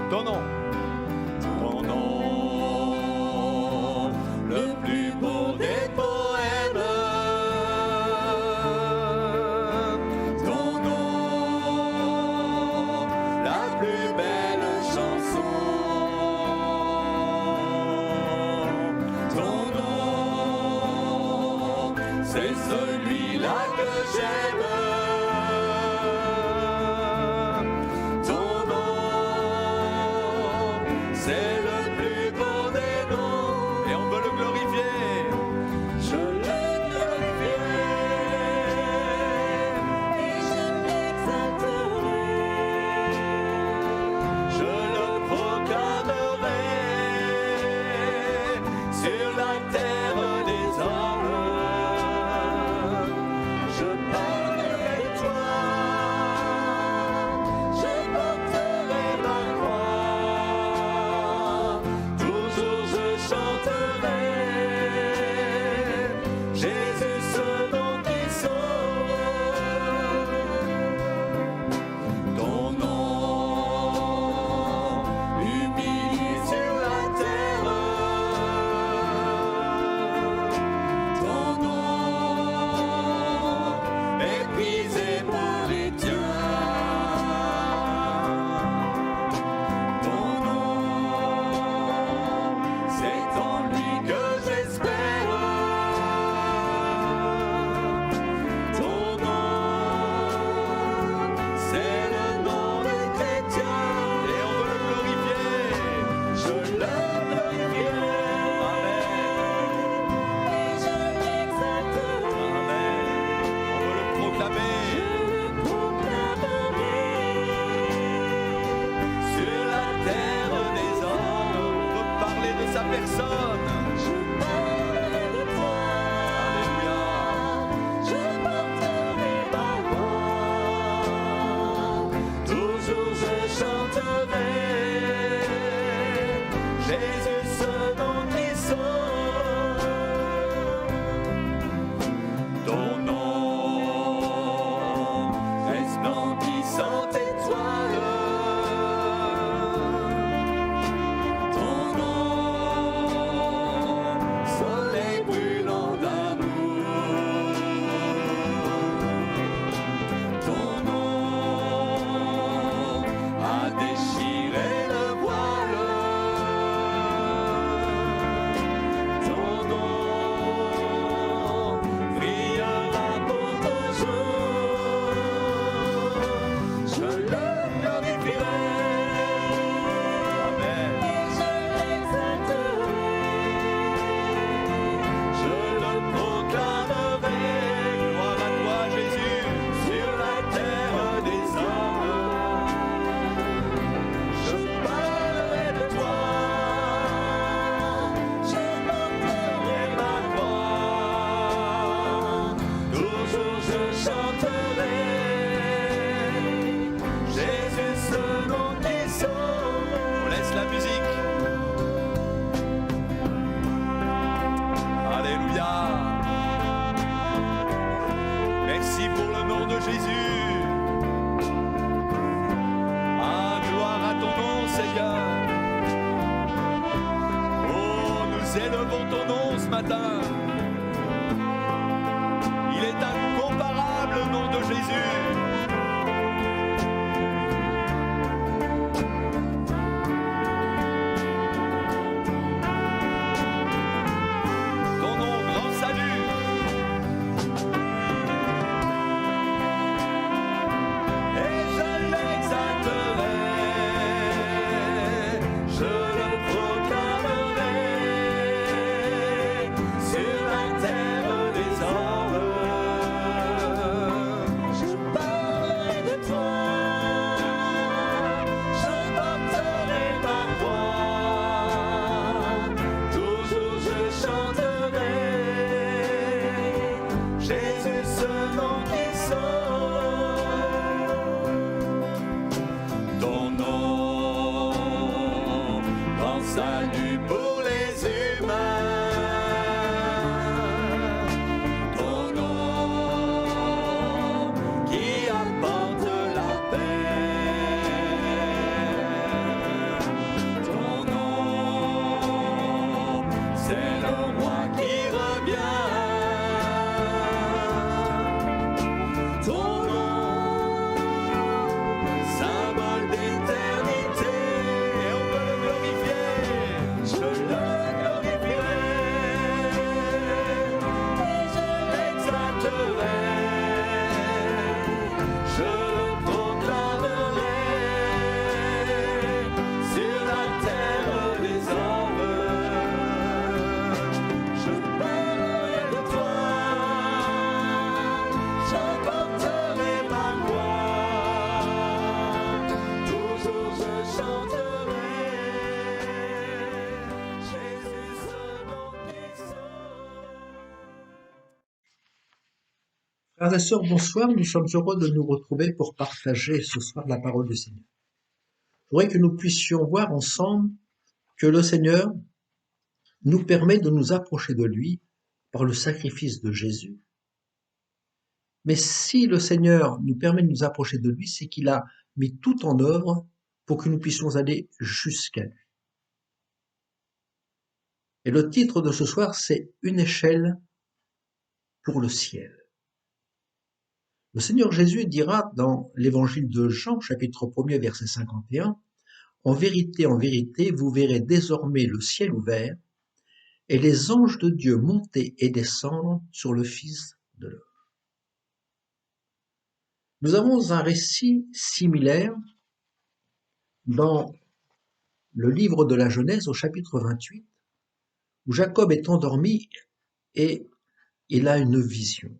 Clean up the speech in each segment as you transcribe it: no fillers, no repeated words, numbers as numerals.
Ton nom. Ton nom, le plus beau des poèmes. Ton nom, la plus belle chanson. Ton nom, c'est celui-là que j'aime. C'est le plus beau des noms. Et on veut le glorifier. Je le glorifierai et je l'exalterai. Je le proclamerai sur la terre des hommes. Je parlerai de toi. Je porterai ma croix. Toujours je chanterai Jésus, ce nom qui sauve. Ton nom humilié sur la terre. Ton nom méprisé par les dieux. Ton nom, c'est en lui que j'espère. Ton nom, c'est le nom des chrétiens. Et on veut le glorifier. Je le glorifierai. Et je l'exalterai. Amen. On veut le proclamer. Je le proclamerai sur la terre des hommes. On veut parler de sa personne. Je parlerai de toi. Alléluia. Je porterai ma voix. Toujours je chanterai Jésus, ce nom qui sauve. Ton nom, resplendissante étoile. Ton nom, Nous élevons ton nom ce matin. Il est incomparable le nom de Jésus. Ton nom, grand salut. Et je l'exalterai, je le proclamerai sur la terre des hommes. Je parlerai de toi, je porterai ma voix, toujours je chanterai Jésus, ce nom qui sauve. Ton nom, grand salut pour les humains. Ton nom qui apporte la paix. Ton nom, c'est le roi qui revient. Ton nom, symbole d'éternité, et on peut le glorifier. Je le glorifierai, et je l'exalterai, je le proclamerai sur la terre des hommes. Je parlerai de toi, je porterai ma voix, toujours je chanterai Jésus, ce nom qui sauve. Frères et sœurs, bonsoir. Nous sommes heureux de nous retrouver pour partager ce soir la parole du Seigneur. Je voudrais que nous puissions voir ensemble que le Seigneur nous permet de nous approcher de lui par le sacrifice de Jésus. Mais si le Seigneur nous permet de nous approcher de lui, c'est qu'il a mis tout en œuvre pour que nous puissions aller jusqu'à lui. Et le titre de ce soir, c'est « Une échelle pour le ciel ». Le Seigneur Jésus dira dans l'évangile de Jean, chapitre 1er, verset 51, « En vérité, vous verrez désormais le ciel ouvert et les anges de Dieu monter et descendre sur le Fils de l'homme. » Nous avons un récit similaire dans le livre de la Genèse au chapitre 28, où Jacob est endormi et il a une vision.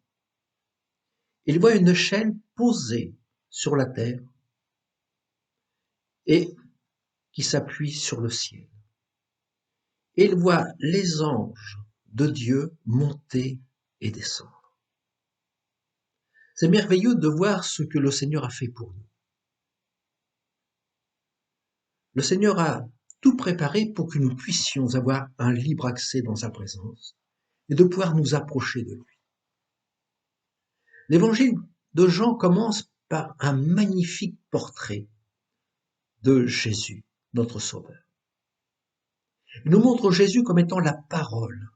Il voit une échelle posée sur la terre et qui s'appuie sur le ciel. Et il voit les anges de Dieu monter et descendre. C'est merveilleux de voir ce que le Seigneur a fait pour nous. Le Seigneur a tout préparé pour que nous puissions avoir un libre accès dans sa présence et de pouvoir nous approcher de lui. L'évangile de Jean commence par un magnifique portrait de Jésus, notre Sauveur. Il nous montre Jésus comme étant la parole.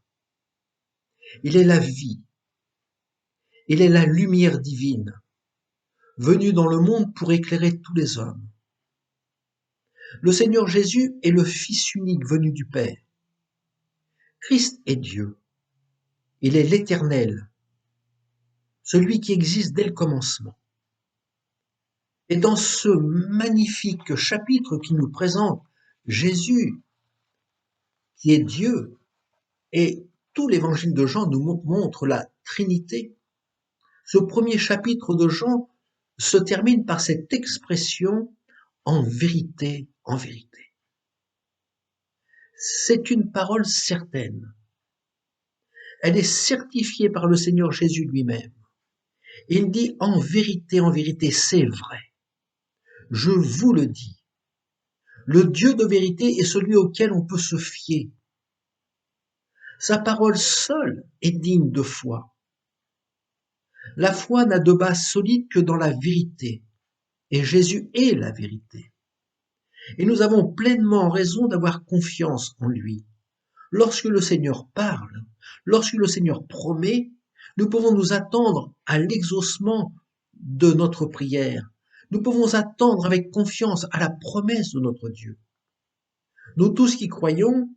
Il est la vie. Il est la lumière divine, venue dans le monde pour éclairer tous les hommes. Le Seigneur Jésus est le Fils unique venu du Père. Christ est Dieu. Il est l'Éternel, celui qui existe dès le commencement. Et dans ce magnifique chapitre qui nous présente Jésus, qui est Dieu, et tout l'évangile de Jean nous montre la Trinité, ce premier chapitre de Jean se termine par cette expression « en vérité, en vérité ». C'est une parole certaine. Elle est certifiée par le Seigneur Jésus lui-même. Il dit « en vérité, c'est vrai. Je vous le dis. Le Dieu de vérité est celui auquel on peut se fier. Sa parole seule est digne de foi. La foi n'a de base solide que dans la vérité, et Jésus est la vérité. Et nous avons pleinement raison d'avoir confiance en lui, Lorsque le Seigneur parle, lorsque le Seigneur promet, nous pouvons nous attendre à l'exaucement de notre prière. Nous pouvons attendre avec confiance à la promesse de notre Dieu. Nous tous qui croyons,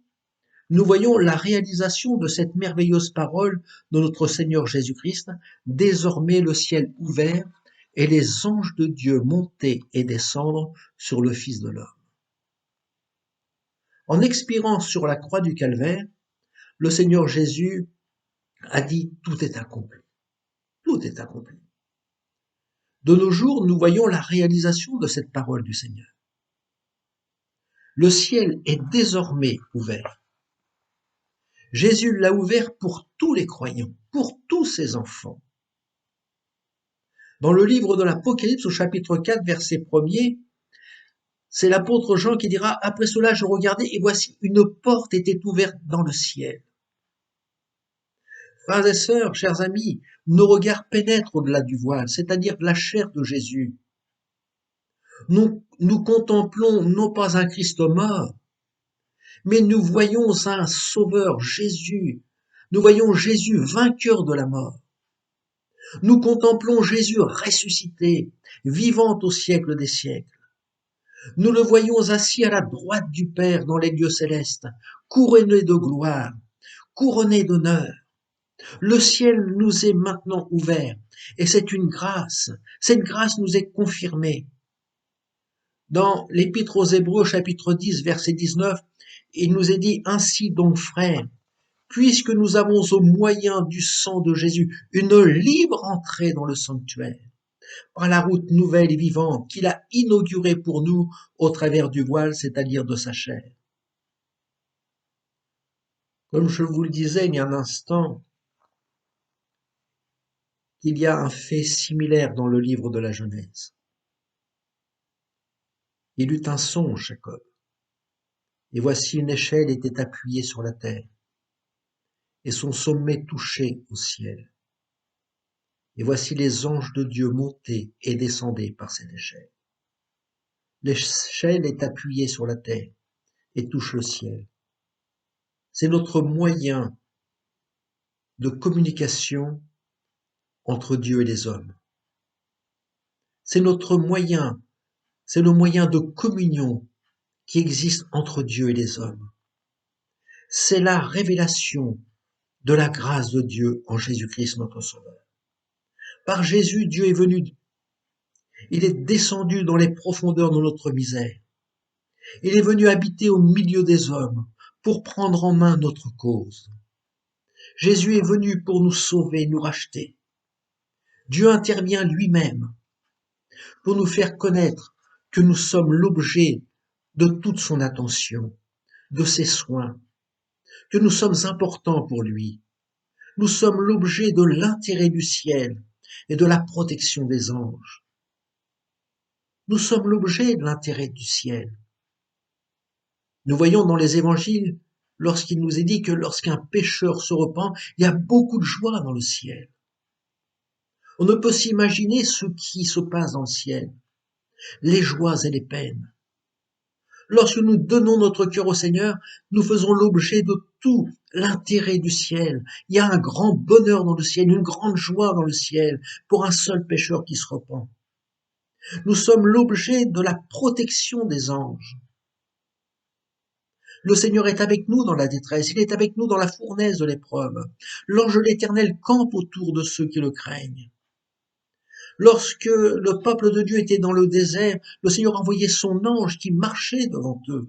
nous voyons la réalisation de cette merveilleuse parole de notre Seigneur Jésus-Christ, désormais le ciel ouvert et les anges de Dieu monter et descendre sur le Fils de l'homme. En expirant sur la croix du Calvaire, le Seigneur Jésus a dit « tout est accompli ». Tout est accompli. De nos jours, nous voyons la réalisation de cette parole du Seigneur. Le ciel est désormais ouvert. Jésus l'a ouvert pour tous les croyants, pour tous ses enfants. Dans le livre de l'Apocalypse, au chapitre 4, verset 1er, c'est l'apôtre Jean qui dira « Après cela, je regardai et voici une porte était ouverte dans le ciel. » Frères et sœurs, chers amis, nos regards pénètrent au-delà du voile, c'est-à-dire de la chair de Jésus. Nous contemplons non pas un Christ mort, mais nous voyons un Sauveur, Jésus. Nous voyons Jésus vainqueur de la mort. Nous contemplons Jésus ressuscité, vivant au siècle des siècles. Nous le voyons assis à la droite du Père dans les lieux célestes, couronné de gloire, couronné d'honneur. Le ciel nous est maintenant ouvert et c'est une grâce. Cette grâce nous est confirmée. Dans l'Épître aux Hébreux, chapitre 10, verset 19, il nous est dit « Ainsi donc, frères, puisque nous avons au moyen du sang de Jésus une libre entrée dans le sanctuaire, par la route nouvelle et vivante qu'il a inaugurée pour nous au travers du voile, c'est-à-dire de sa chair. » Comme je vous le disais il y a un instant, il y a un fait similaire dans le livre de la Genèse. Il eut un songe, Jacob, et voici une échelle était appuyée sur la terre, et son sommet touchait au ciel. Et voici les anges de Dieu montaient et descendaient par cette échelle. L'échelle est appuyée sur la terre et touche le ciel. C'est notre moyen de communication entre Dieu et les hommes. C'est notre moyen, c'est le moyen de communion qui existe entre Dieu et les hommes. C'est la révélation de la grâce de Dieu en Jésus-Christ notre Sauveur. Par Jésus, Dieu est venu. Il est descendu dans les profondeurs de notre misère. Il est venu habiter au milieu des hommes pour prendre en main notre cause. Jésus est venu pour nous sauver, nous racheter. Dieu intervient lui-même pour nous faire connaître que nous sommes l'objet de toute son attention, de ses soins, que nous sommes importants pour lui. Nous sommes l'objet de l'intérêt du ciel et de la protection des anges. Nous sommes l'objet de l'intérêt du ciel. Nous voyons dans les évangiles, lorsqu'il nous est dit que lorsqu'un pécheur se repent, il y a beaucoup de joie dans le ciel. On ne peut s'imaginer ce qui se passe dans le ciel, les joies et les peines. Lorsque nous donnons notre cœur au Seigneur, nous faisons l'objet de tout l'intérêt du ciel. Il y a un grand bonheur dans le ciel, une grande joie dans le ciel pour un seul pécheur qui se repent. Nous sommes l'objet de la protection des anges. Le Seigneur est avec nous dans la détresse, il est avec nous dans la fournaise de l'épreuve. L'ange de l'Éternel campe autour de ceux qui le craignent. Lorsque le peuple de Dieu était dans le désert, le Seigneur envoyait son ange qui marchait devant eux.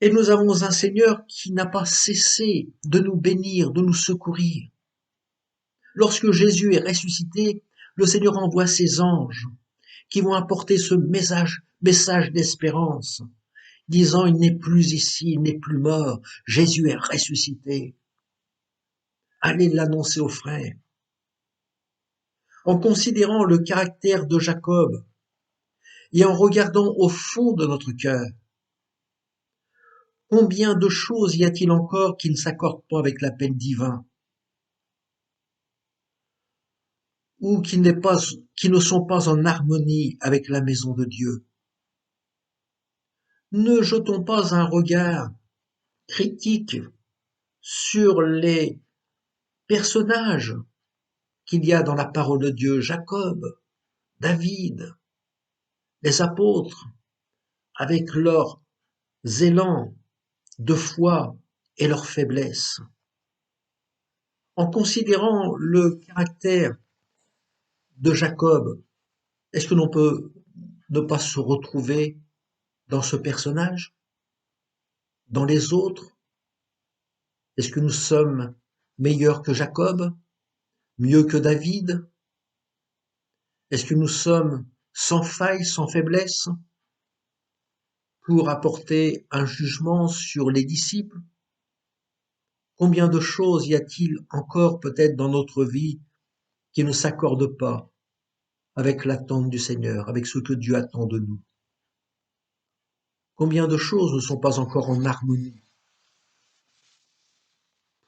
Et nous avons un Seigneur qui n'a pas cessé de nous bénir, de nous secourir. Lorsque Jésus est ressuscité, le Seigneur envoie ses anges qui vont apporter ce message d'espérance, disant « Il n'est plus ici, il n'est plus mort, Jésus est ressuscité. » Allez l'annoncer aux frères. En considérant le caractère de Jacob et en regardant au fond de notre cœur, combien de choses y a-t-il encore qui ne s'accordent pas avec l'appel divin ou qui ne sont pas en harmonie avec la maison de Dieu? Ne jetons pas un regard critique sur les personnages qu'il y a dans la parole de Dieu, Jacob, David, les apôtres, avec leurs élans de foi et leurs faiblesses. En considérant le caractère de Jacob, est-ce que l'on peut ne pas se retrouver dans ce personnage, dans les autres? Est-ce que nous sommes meilleurs que Jacob, mieux que David? Est-ce que nous sommes sans faille, sans faiblesse, pour apporter un jugement sur les disciples? Combien de choses y a-t-il encore peut-être dans notre vie qui ne s'accordent pas avec l'attente du Seigneur, avec ce que Dieu attend de nous? Combien de choses ne sont pas encore en harmonie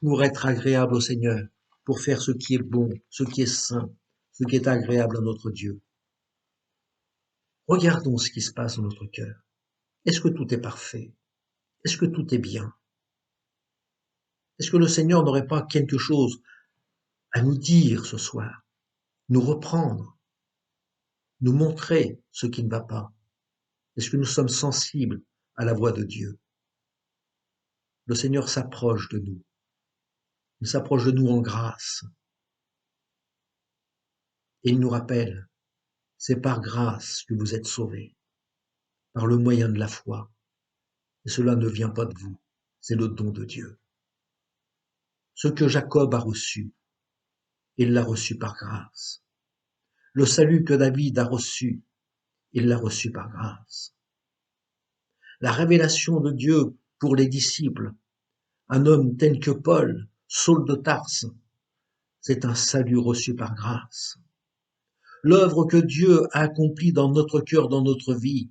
pour être agréable au Seigneur, pour faire ce qui est bon, ce qui est saint, ce qui est agréable à notre Dieu? Regardons ce qui se passe dans notre cœur. Est-ce que tout est parfait? Est-ce que tout est bien? Est-ce que le Seigneur n'aurait pas quelque chose à nous dire ce soir, nous reprendre, nous montrer ce qui ne va pas? Est-ce que nous sommes sensibles à la voix de Dieu? Le Seigneur s'approche de nous. Il s'approche de nous en grâce. Et il nous rappelle, c'est par grâce que vous êtes sauvés, par le moyen de la foi. Et cela ne vient pas de vous, c'est le don de Dieu. Ce que Jacob a reçu, il l'a reçu par grâce. Le salut que David a reçu, il l'a reçu par grâce. La révélation de Dieu pour les disciples, un homme tel que Paul, Saul de Tarse, c'est un salut reçu par grâce. L'œuvre que Dieu a accomplie dans notre cœur, dans notre vie,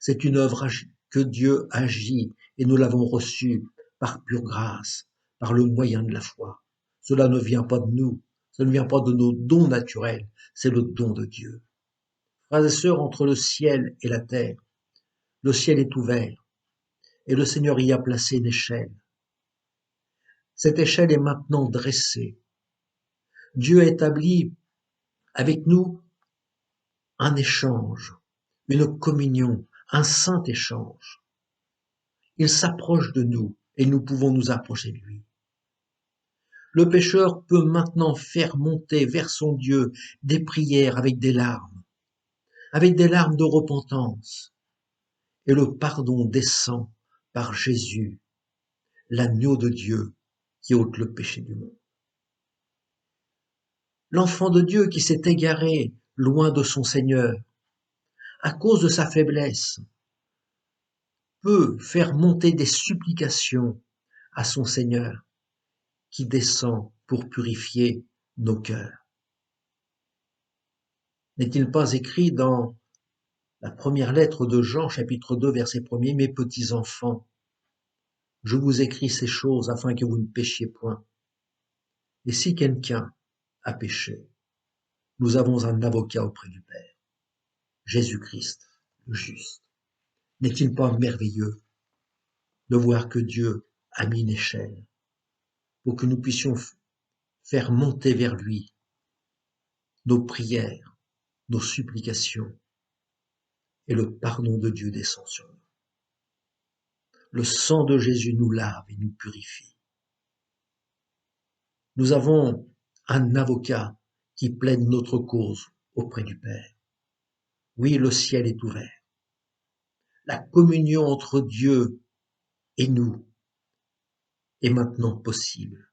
c'est une œuvre que Dieu agit et nous l'avons reçue par pure grâce, par le moyen de la foi. Cela ne vient pas de nous, ça ne vient pas de nos dons naturels, c'est le don de Dieu. Frères et sœurs, entre le ciel et la terre, le ciel est ouvert et le Seigneur y a placé une échelle. Cette échelle est maintenant dressée. Dieu a établi avec nous un échange, une communion, un saint échange. Il s'approche de nous et nous pouvons nous approcher de lui. Le pécheur peut maintenant faire monter vers son Dieu des prières avec des larmes de repentance. Et le pardon descend par Jésus, l'agneau de Dieu qui ôte le péché du monde. L'enfant de Dieu qui s'est égaré loin de son Seigneur à cause de sa faiblesse peut faire monter des supplications à son Seigneur qui descend pour purifier nos cœurs. N'est-il pas écrit dans la première lettre de Jean, chapitre 2, verset 1er, « Mes petits enfants, je vous écris ces choses afin que vous ne péchiez point. Et si quelqu'un a péché, nous avons un avocat auprès du Père, Jésus-Christ, le juste. » N'est-il pas merveilleux de voir que Dieu a mis une échelle pour que nous puissions faire monter vers lui nos prières, nos supplications, et le pardon de Dieu descend sur nous. Le sang de Jésus nous lave et nous purifie. Nous avons un avocat qui plaide notre cause auprès du Père. Oui, le ciel est ouvert. La communion entre Dieu et nous est maintenant possible.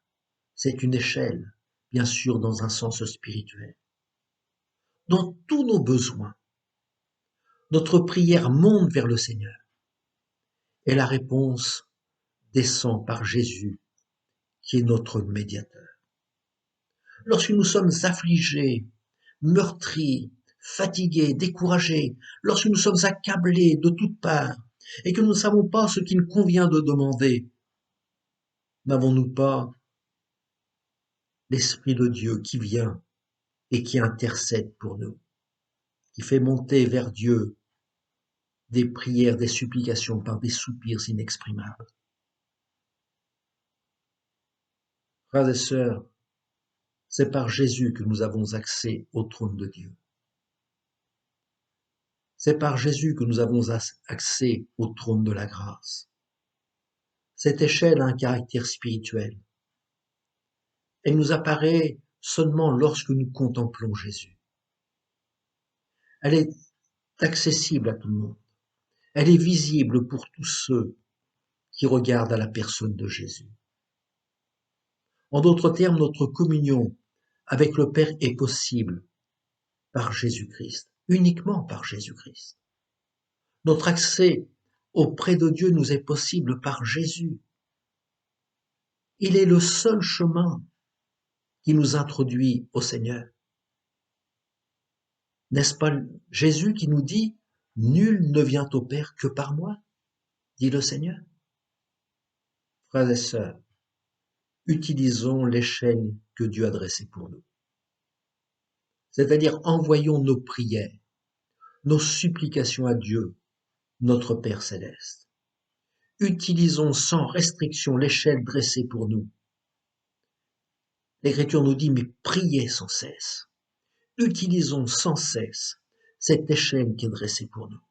C'est une échelle, bien sûr, dans un sens spirituel. Dans tous nos besoins, notre prière monte vers le Seigneur et la réponse descend par Jésus, qui est notre médiateur. Lorsque nous sommes affligés, meurtris, fatigués, découragés, lorsque nous sommes accablés de toutes parts et que nous ne savons pas ce qu'il convient de demander, n'avons-nous pas l'Esprit de Dieu qui vient et qui intercède pour nous, qui fait monter vers Dieu des prières, des supplications par des soupirs inexprimables? Frères et sœurs, c'est par Jésus que nous avons accès au trône de Dieu. C'est par Jésus que nous avons accès au trône de la grâce. Cette échelle a un caractère spirituel. Elle nous apparaît seulement lorsque nous contemplons Jésus. Elle est accessible à tout le monde. Elle est visible pour tous ceux qui regardent à la personne de Jésus. En d'autres termes, notre communion avec le Père est possible par Jésus-Christ, uniquement par Jésus-Christ. Notre accès auprès de Dieu nous est possible par Jésus. Il est le seul chemin qui nous introduit au Seigneur. N'est-ce pas Jésus qui nous dit « Nul ne vient au Père que par moi », dit le Seigneur. Frères et sœurs, utilisons l'échelle que Dieu a dressée pour nous. C'est-à-dire envoyons nos prières, nos supplications à Dieu, notre Père céleste. Utilisons sans restriction l'échelle dressée pour nous. L'Écriture nous dit, mais priez sans cesse. Utilisons sans cesse cette échelle qui est dressée pour nous.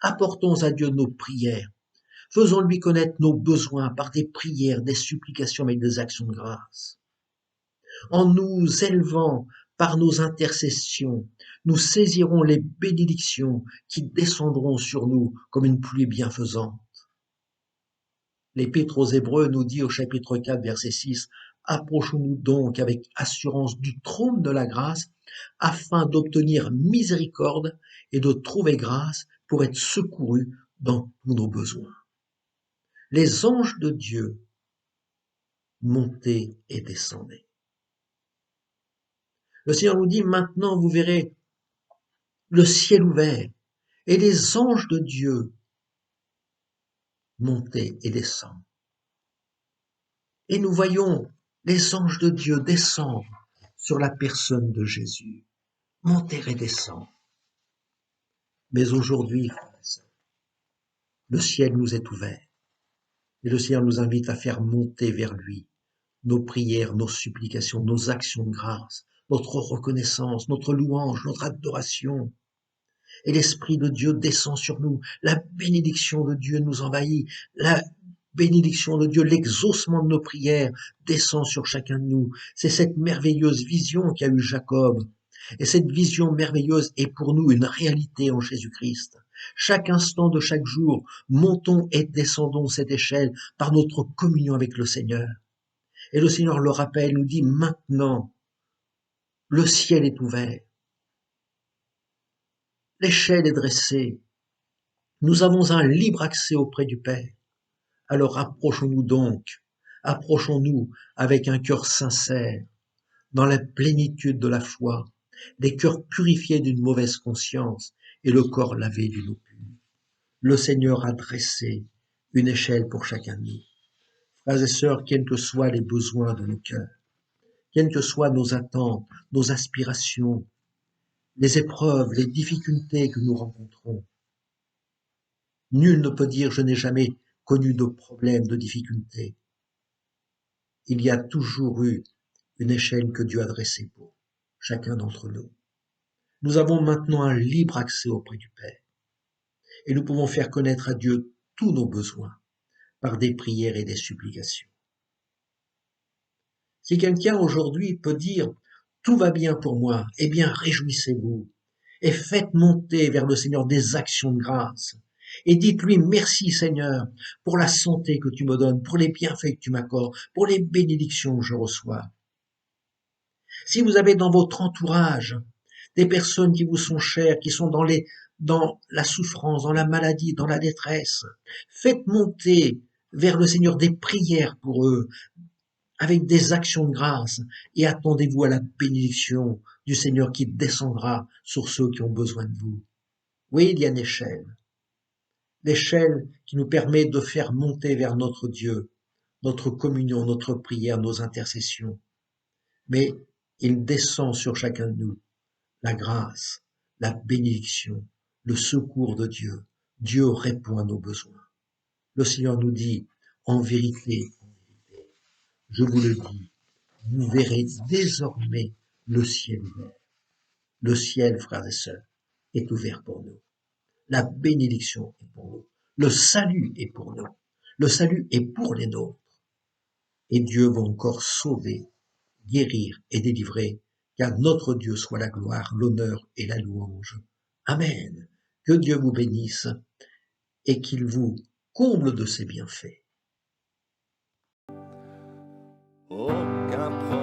Apportons à Dieu nos prières. Faisons-lui connaître nos besoins par des prières, des supplications avec des actions de grâce. En nous élevant par nos intercessions, nous saisirons les bénédictions qui descendront sur nous comme une pluie bienfaisante. L'Épître aux Hébreux nous dit au chapitre 4, verset 6, « Approchons-nous donc avec assurance du trône de la grâce, afin d'obtenir miséricorde et de trouver grâce pour être secourus dans tous nos besoins. » Les anges de Dieu montaient et descendaient. Le Seigneur nous dit, maintenant vous verrez le ciel ouvert et les anges de Dieu monter et descendre. Et nous voyons les anges de Dieu descendre sur la personne de Jésus, monter et descendre. Mais aujourd'hui, le ciel nous est ouvert et le Seigneur nous invite à faire monter vers lui nos prières, nos supplications, nos actions de grâce, notre reconnaissance, notre louange, notre adoration. Et l'Esprit de Dieu descend sur nous. La bénédiction de Dieu nous envahit. La bénédiction de Dieu, l'exaucement de nos prières descend sur chacun de nous. C'est cette merveilleuse vision qu'a eue Jacob. Et cette vision merveilleuse est pour nous une réalité en Jésus-Christ. Chaque instant de chaque jour, montons et descendons cette échelle par notre communion avec le Seigneur. Et le Seigneur le rappelle, nous dit maintenant, le ciel est ouvert. L'échelle est dressée. Nous avons un libre accès auprès du Père. Alors approchons-nous donc, approchons-nous avec un cœur sincère, dans la plénitude de la foi, des cœurs purifiés d'une mauvaise conscience et le corps lavé d'une eau pure. Le Seigneur a dressé une échelle pour chacun de nous. Frères et sœurs, quels que soient les besoins de nos cœurs, quelles que soient nos attentes, nos aspirations, les épreuves, les difficultés que nous rencontrons, nul ne peut dire « je n'ai jamais connu de problème, de difficultés ». Il y a toujours eu une échelle que Dieu a dressée pour chacun d'entre nous. Nous avons maintenant un libre accès auprès du Père et nous pouvons faire connaître à Dieu tous nos besoins par des prières et des supplications. Si quelqu'un aujourd'hui peut dire « tout va bien pour moi », eh bien réjouissez-vous et faites monter vers le Seigneur des actions de grâce. Et dites-lui merci Seigneur pour la santé que tu me donnes, pour les bienfaits que tu m'accordes, pour les bénédictions que je reçois. Si vous avez dans votre entourage des personnes qui vous sont chères, qui sont dans la souffrance, dans la maladie, dans la détresse, faites monter vers le Seigneur des prières pour eux, avec des actions de grâce, et attendez-vous à la bénédiction du Seigneur qui descendra sur ceux qui ont besoin de vous. Oui, il y a une échelle. L'échelle qui nous permet de faire monter vers notre Dieu, notre communion, notre prière, nos intercessions. Mais il descend sur chacun de nous la grâce, la bénédiction, le secours de Dieu. Dieu répond à nos besoins. Le Seigneur nous dit, en vérité, je vous le dis, vous verrez désormais le ciel ouvert. Le ciel, frères et sœurs, est ouvert pour nous. La bénédiction est pour nous. Le salut est pour nous. Le salut est pour les nôtres. Et Dieu va encore sauver, guérir et délivrer, car notre Dieu soit la gloire, l'honneur et la louange. Amen. Que Dieu vous bénisse et qu'il vous comble de ses bienfaits. Aucun problème.